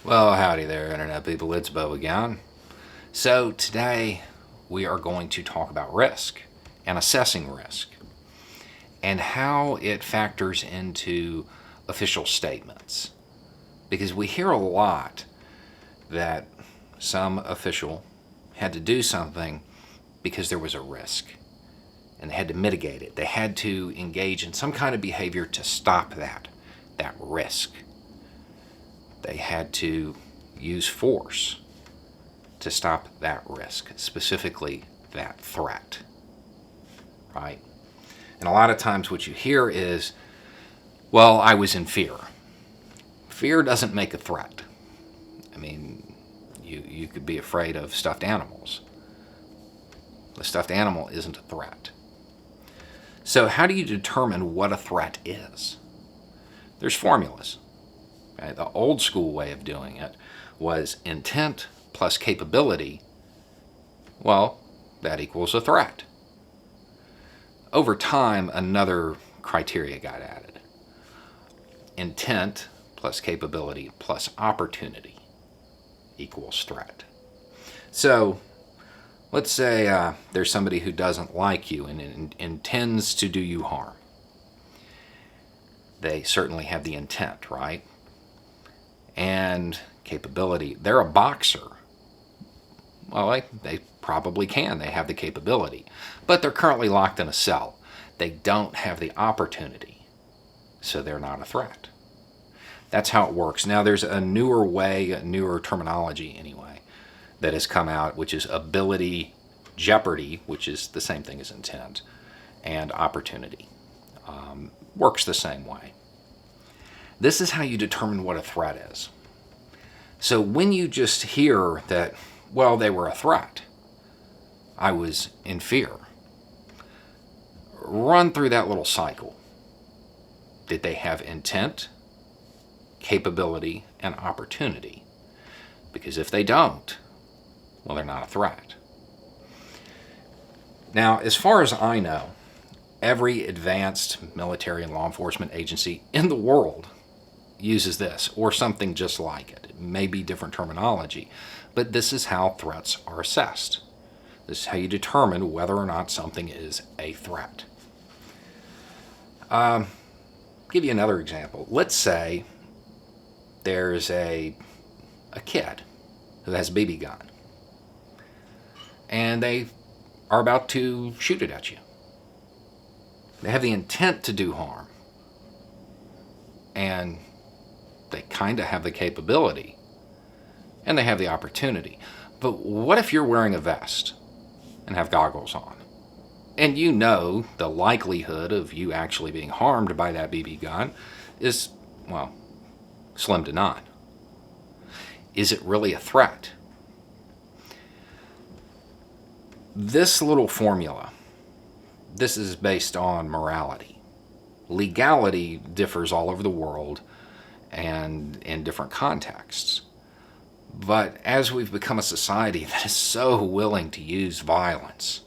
Well, howdy there, Internet people. It's Bo again. So, today we are going to talk about risk and assessing risk and how it factors into official statements. Because we hear a lot that some official had to do something because there was a risk and they had to mitigate it. They had to engage in some kind of behavior to stop that risk. They had to use force to stop that risk, specifically that threat, right? And a lot of times what you hear is, well, I was in fear. Fear doesn't make a threat. I mean, you could be afraid of stuffed animals. The stuffed animal isn't a threat. So how do you determine what a threat is? There's formulas. Okay? The old school way of doing it was intent plus capability. Well, that equals a threat. Over time, another criteria got added. Intent plus capability plus opportunity equals threat. So, let's say there's somebody who doesn't like you and intends to do you harm. They certainly have the intent, right? And capability. They're a boxer. Well, they probably can. They have the capability. But they're currently locked in a cell. They don't have the opportunity. So they're not a threat. That's how it works. Now, there's a newer way, a newer terminology anyway, that has come out, which is ability, jeopardy, which is the same thing as intent, and opportunity. Works the same way. This is how you determine what a threat is. So when you just hear that, well, they were a threat, I was in fear, run through that little cycle. Did they have intent, capability, and opportunity? Because if they don't, well, they're not a threat. Now, as far as I know, every advanced military and law enforcement agency in the world uses this or something just like it. It may be different terminology, but this is how threats are assessed. This is how you determine whether or not something is a threat. Give you another example. Let's say there's a kid who has a BB gun and they are about to shoot it at you. They have the intent to do harm, and they kind of have the capability, and they have the opportunity. But what if you're wearing a vest and have goggles on, and you know the likelihood of you actually being harmed by that BB gun is, well, slim to none? Is it really a threat? This little formula, this is based on morality. Legality differs all over the world and in different contexts. But as we've become a society that is so willing to use violence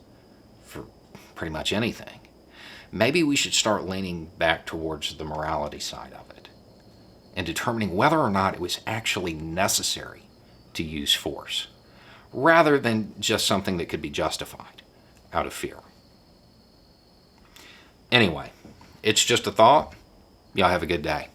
for pretty much anything, maybe we should start leaning back towards the morality side of it and determining whether or not it was actually necessary to use force, rather than just something that could be justified out of fear. Anyway, it's just a thought. Y'all have a good day.